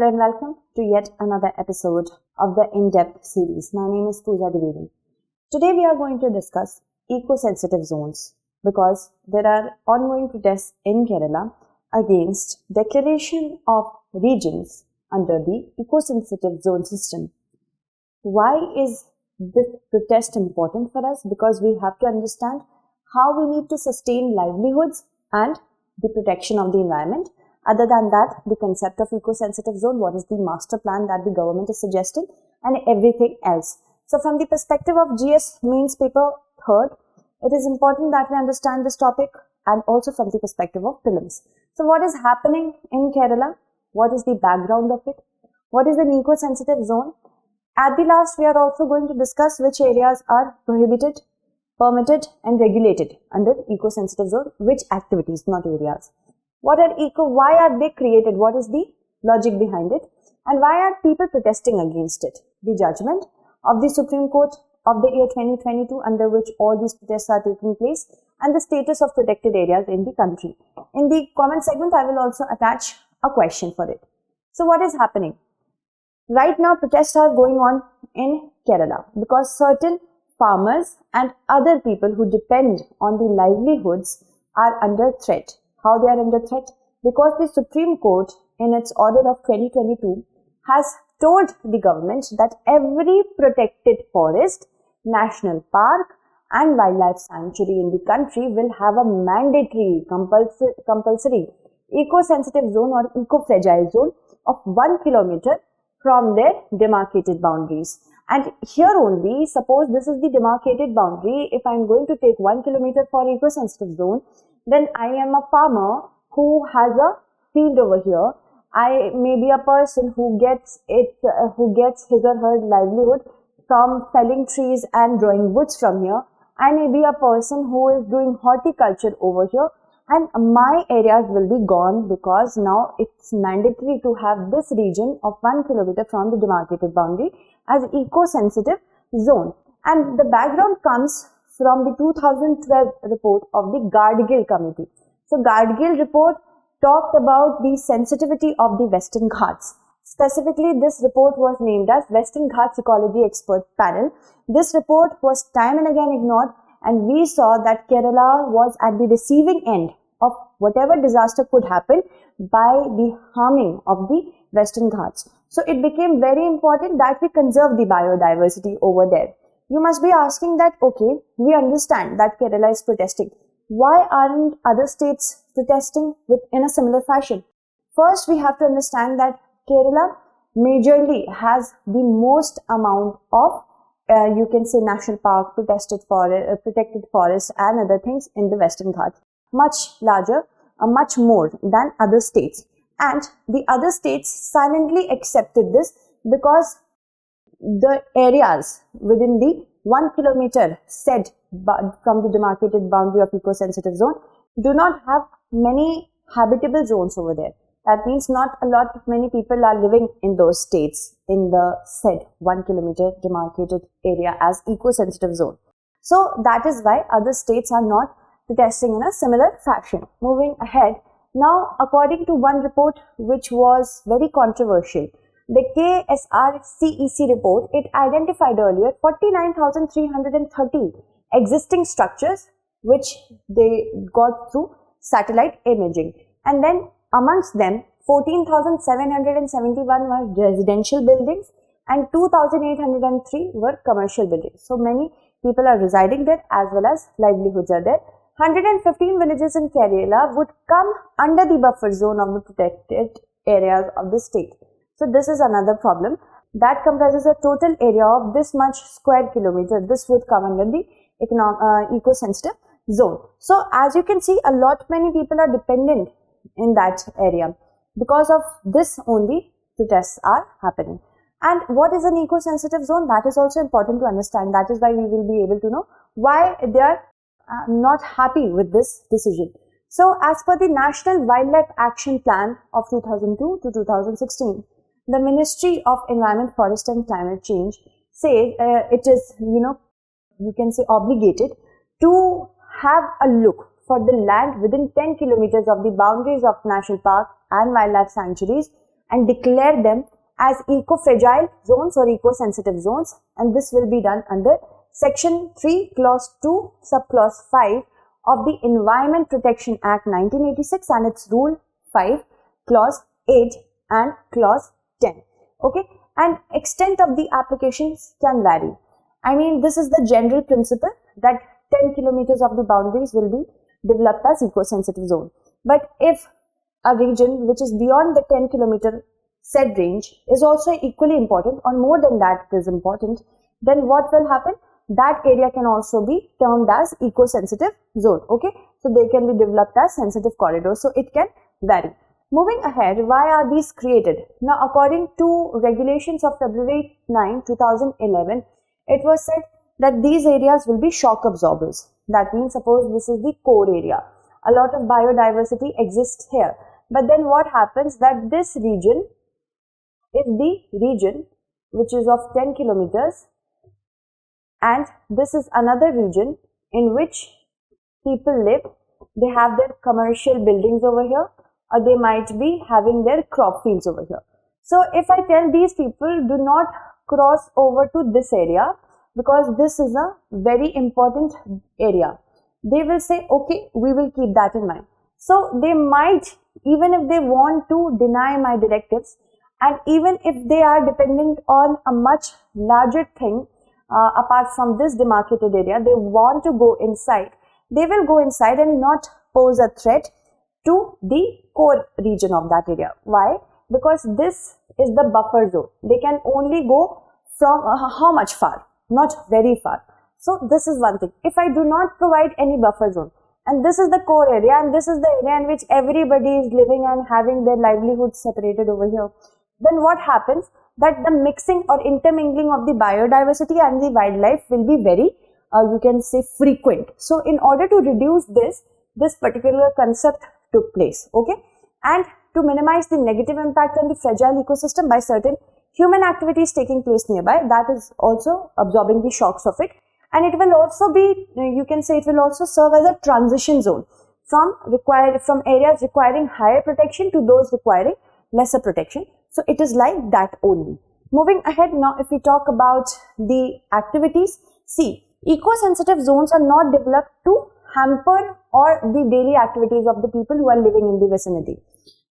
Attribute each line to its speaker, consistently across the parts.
Speaker 1: Hello and welcome to yet another episode of the In-Depth series. My name is 𝐾𝐲. Today we are going to discuss eco-sensitive zones because there are ongoing protests in Kerala against declaration of regions under the eco-sensitive zone system. Why is this protest important for us? Because we have to understand how we need to sustain livelihoods and the protection of the environment. Other than that, the concept of eco-sensitive zone, what is the master plan that the government is suggesting, and everything else. So from the perspective of GS Mains Paper 3rd, it is important that we understand this topic, and also from the perspective of prelims. So what is happening in Kerala? What is the background of it? What is an eco-sensitive zone? At the last, we are also going to discuss which areas are prohibited, permitted and regulated under eco-sensitive zone, which activities, not areas. Why are they created? What is the logic behind it? And why are people protesting against it? The judgment of the Supreme Court of the year 2022 under which all these protests are taking place, and the status of protected areas in the country. In the comment segment, I will also attach a question for it. So what is happening? Right now, protests are going on in Kerala because certain farmers and other people who depend on the livelihoods are under threat. How they are under threat? Because the Supreme Court in its order of 2022 has told the government that every protected forest, national park and wildlife sanctuary in the country will have a mandatory compulsory eco-sensitive zone or eco-fragile zone of 1 kilometer from their demarcated boundaries. And here only, suppose this is the demarcated boundary, if I am going to take 1 kilometer for eco-sensitive zone, then I am a farmer who has a field over here. I may be a person who gets his or her livelihood from felling trees and drawing woods from here. I may be a person who is doing horticulture over here, and my areas will be gone because now it's mandatory to have this region of 1 kilometer from the demarcated boundary as eco-sensitive zone. And the background comes from the 2012 report of the 𝐏𝐫𝐞𝐥𝐬 committee. So 𝐏𝐏𝐫𝐞𝐥𝐬 report talked about the sensitivity of the Western Ghats. Specifically, this report was named as Western Ghats Ecology Expert Panel. This report was time and again ignored, and we saw that Kerala was at the receiving end of whatever disaster could happen by the harming of the Western Ghats. So it became very important that we conserve the biodiversity over there. You must be asking that, okay, we understand that Kerala is protesting. Why aren't other states protesting in a similar fashion? First, we have to understand that Kerala majorly has the most amount of, you can say, national park, protected forests and other things in the Western Ghats. Much larger, much more than other states. And the other states silently accepted this because the areas within the 1 kilometer said from the demarcated boundary of eco-sensitive zone do not have many habitable zones over there. That means not many people are living in those states in the said 1 kilometer demarcated area as eco-sensitive zone. So that is why other states are not protesting in a similar fashion. Moving ahead, now according to one report which was very controversial, the KSRCEC report, it identified earlier 49,330 existing structures which they got through satellite imaging, and then amongst them 14,771 were residential buildings and 2,803 were commercial buildings. So many people are residing there as well as livelihoods are there. 115 villages in Kerala would come under the buffer zone of the protected areas of the state. So this is another problem that comprises a total area of this much square kilometer. This would come under the eco-sensitive zone. So as you can see, many people are dependent in that area. Because of this only protests are happening. And what is an eco-sensitive zone? That is also important to understand. That is why we will be able to know why they are not happy with this decision. So as per the National Wildlife Action Plan of 2002 to 2016, the Ministry of Environment, Forest and Climate Change say it is, you can say obligated to have a look for the land within 10 kilometers of the boundaries of national park and wildlife sanctuaries and declare them as eco-fragile zones or eco-sensitive zones, and this will be done under Section 3, Clause 2, Subclause 5 of the Environment Protection Act 1986 and its Rule 5, Clause 8 and Clause 10. Okay, and extent of the applications can vary. I mean, this is the general principle that 10 kilometers of the boundaries will be developed as eco-sensitive zone. But if a region which is beyond the 10 kilometer said range is also equally important or more than that is important, then what will happen? That area can also be termed as eco-sensitive zone. Okay, so they can be developed as sensitive corridors, so it can vary. Moving ahead, why are these created? Now, according to regulations of February 9, 2011, it was said that these areas will be shock absorbers. That means, suppose this is the core area. A lot of biodiversity exists here. But then what happens that this region is the region which is of 10 kilometers, and this is another region in which people live. They have their commercial buildings over here, or they might be having their crop fields over here. So if I tell these people, do not cross over to this area because this is a very important area, they will say, okay, we will keep that in mind. So they might, even if they want to deny my directives, and even if they are dependent on a much larger thing apart from this demarcated area, they want to go inside, they will go inside and not pose a threat to the core region of that area. Why? Because this is the buffer zone. They can only go from how much far? Not very far. So this is one thing. If I do not provide any buffer zone, and this is the core area, and this is the area in which everybody is living and having their livelihood separated over here, then what happens? That the mixing or intermingling of the biodiversity and the wildlife will be very, you can say, frequent. So in order to reduce this particular concept took place. Okay, and to minimize the negative impact on the fragile ecosystem by certain human activities taking place nearby, that is also absorbing the shocks of it. And it will also be, you can say, it will also serve as a transition zone from areas requiring higher protection to those requiring lesser protection. So it is like that only. Moving ahead now, if we talk about the activities, see, eco-sensitive zones are not developed to hamper or the daily activities of the people who are living in the vicinity,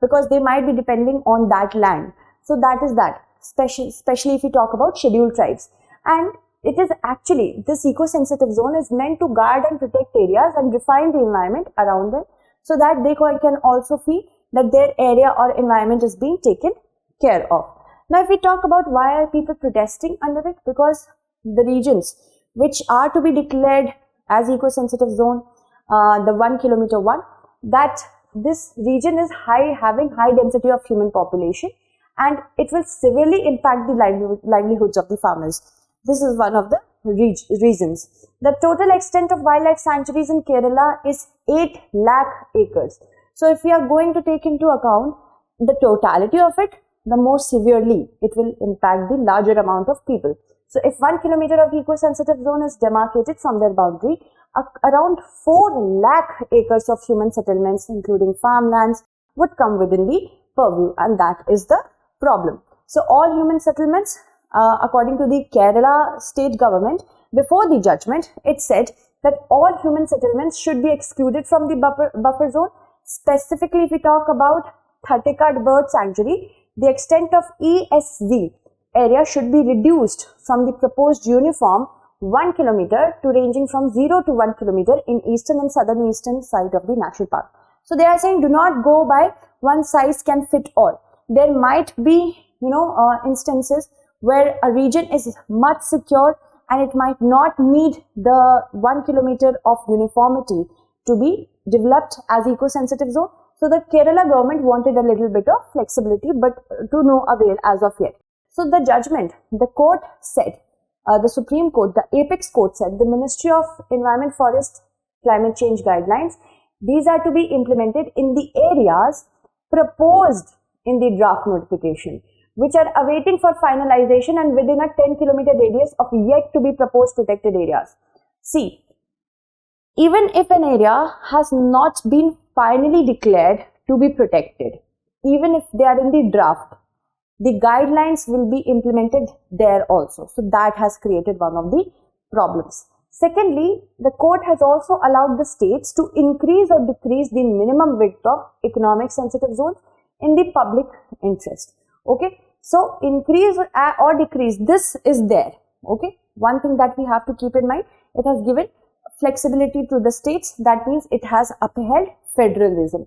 Speaker 1: because they might be depending on that land. So that is that, especially if we talk about scheduled tribes. And it is actually, this eco-sensitive zone is meant to guard and protect areas and refine the environment around them, so that they can also feel that their area or environment is being taken care of. Now, if we talk about why are people protesting under it, because the regions which are to be declared as eco-sensitive zone, the 1 kilometer one, that this region is having high density of human population, and it will severely impact the livelihoods of the farmers. This is one of the reasons. The total extent of wildlife sanctuaries in Kerala is 8 lakh acres. So if we are going to take into account the totality of it, the more severely it will impact the larger amount of people. So if 1 kilometer of eco-sensitive zone is demarcated from their boundary, around 4 lakh acres of human settlements, including farmlands, would come within the purview, and that is the problem. So all human settlements, according to the Kerala state government, before the judgment, it said that all human settlements should be excluded from the buffer zone. Specifically, if we talk about Thattekad Bird Sanctuary, the extent of ESZ area should be reduced from the proposed uniform 1 kilometer to ranging from 0 to 1 kilometer in eastern and southern eastern side of the national park. So they are saying do not go by one size can fit all. There might be, instances where a region is much secure and it might not need the 1 kilometer of uniformity to be developed as eco-sensitive zone. So the Kerala government wanted a little bit of flexibility, but to no avail as of yet. So the judgment, the court said, the Supreme Court, the Apex Court said, the Ministry of Environment, Forest, Climate Change guidelines, these are to be implemented in the areas proposed in the draft notification, which are awaiting for finalization and within a 10-kilometer radius of yet to be proposed protected areas. See, even if an area has not been finally declared to be protected, even if they are in the draft, the guidelines will be implemented there also. So that has created one of the problems. Secondly, the court has also allowed the states to increase or decrease the minimum width of economic sensitive zones in the public interest. Okay, so increase or decrease, this is there. Okay, one thing that we have to keep in mind, it has given flexibility to the states. That means it has upheld federalism.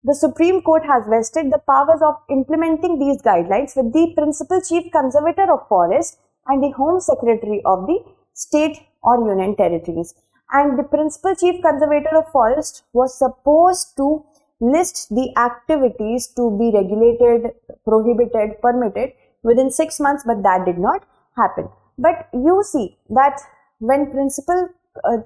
Speaker 1: The Supreme Court has vested the powers of implementing these guidelines with the Principal Chief Conservator of Forest and the Home Secretary of the state or union territories. And the Principal Chief Conservator of Forest was supposed to list the activities to be regulated, prohibited, permitted within 6 months, but that did not happen. But you see that when Principal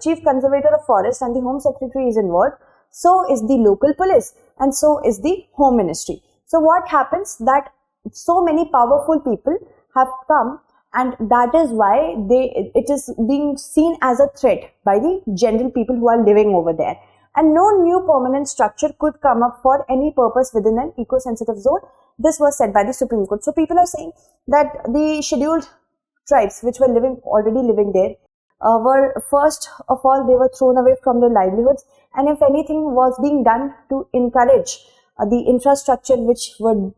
Speaker 1: Chief Conservator of Forest and the Home Secretary is involved, so is the local police and so is the Home Ministry. So what happens that so many powerful people have come, and that is why it is being seen as a threat by the general people who are living over there. And no new permanent structure could come up for any purpose within an eco-sensitive zone. This was said by the Supreme Court. So people are saying that the scheduled tribes which were already living there were, first of all, they were thrown away from their livelihoods, and if anything was being done to encourage the infrastructure which were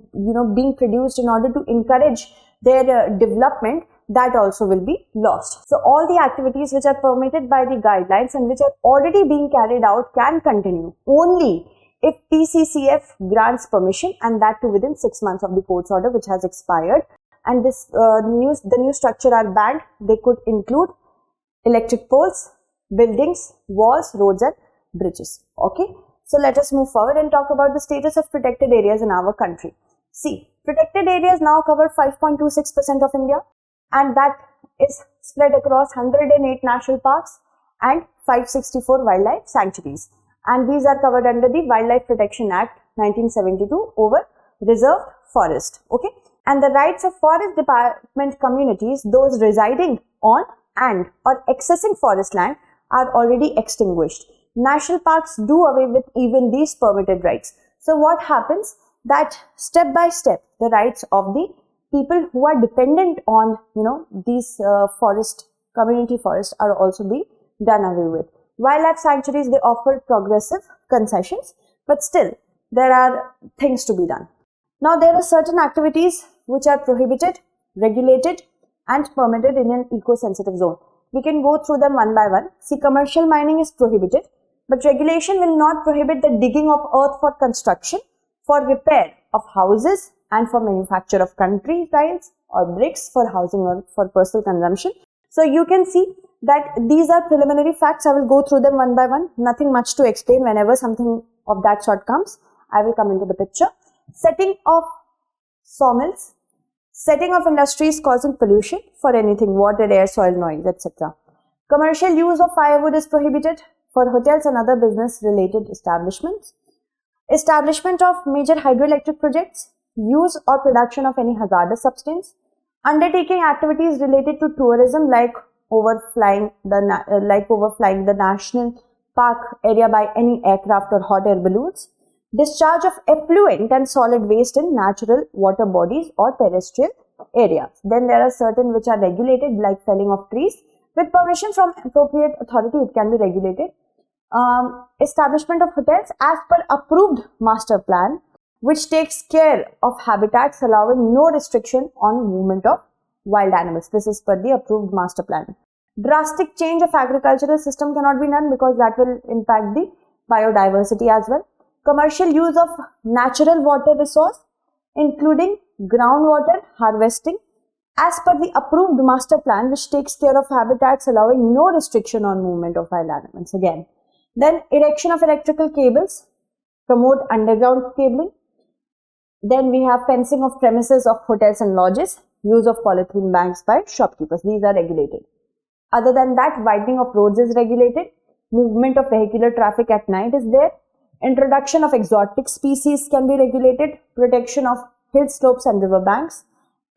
Speaker 1: being produced in order to encourage their development, that also will be lost. So all the activities which are permitted by the guidelines and which are already being carried out can continue only if PCCF grants permission, and that too within 6 months of the court's order which has expired. And this the new structure are banned. They could include electric poles, buildings, walls, roads and bridges. Okay, so let us move forward and talk about the status of protected areas in our country. See, protected areas now cover 5.26% of India, and that is spread across 108 national parks and 564 wildlife sanctuaries. And these are covered under the Wildlife Protection Act 1972 over reserved forest. Okay, and the rights of forest department communities, those residing on and or accessing forest land, are already extinguished. National parks do away with even these permitted rights. So what happens that step by step the rights of the people who are dependent on these community forests are also being done away with. Wildlife sanctuaries, they offer progressive concessions, but still there are things to be done. Now there are certain activities which are prohibited, regulated and permitted in an eco-sensitive zone. We can go through them one by one. See, commercial mining is prohibited, but regulation will not prohibit the digging of earth for construction, for repair of houses and for manufacture of concrete tiles or bricks for housing or for personal consumption. So you can see that these are preliminary facts. I will go through them one by one. Nothing much to explain. Whenever something of that sort comes, I will come into the picture. Setting of sawmills, setting of industries causing pollution for anything, water, air, soil, noise, etc. Commercial use of firewood is prohibited for hotels and other business related establishments. Establishment of major hydroelectric projects, use or production of any hazardous substance, undertaking activities related to tourism like overflying the national park area by any aircraft or hot air balloons, discharge of effluent and solid waste in natural water bodies or terrestrial areas. Then there are certain which are regulated, like felling of trees. With permission from appropriate authority, it can be regulated. Establishment of hotels as per approved master plan, which takes care of habitats, allowing no restriction on movement of wild animals. This is per the approved master plan. Drastic change of agricultural system cannot be done because that will impact the biodiversity as well. Commercial use of natural water resource, including groundwater harvesting, as per the approved master plan, which takes care of habitats, allowing no restriction on movement of wild animals again. Then erection of electrical cables, promote underground cabling. Then we have fencing of premises of hotels and lodges, use of polythene bags by shopkeepers. These are regulated. Other than that, widening of roads is regulated. Movement of vehicular traffic at night is there. Introduction of exotic species can be regulated. Protection of hill slopes and river banks.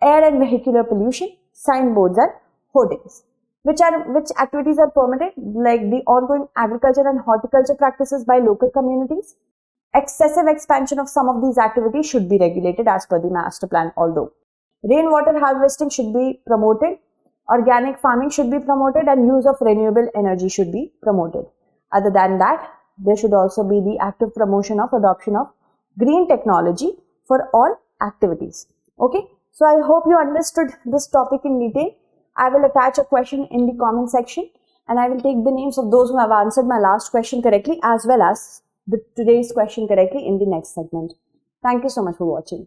Speaker 1: Air and vehicular pollution. Signboards and hoardings. Which activities are permitted, like the ongoing agriculture and horticulture practices by local communities. Excessive expansion of some of these activities should be regulated as per the master plan, although Rainwater harvesting should be promoted. Organic farming should be promoted, and use of renewable energy should be promoted. Other than that, there should also be the active promotion of adoption of green technology for all activities. Okay, so I hope you understood this topic in detail. I will attach a question in the comment section, and I will take the names of those who have answered my last question correctly as well as today's question correctly in the next segment. Thank you so much for watching.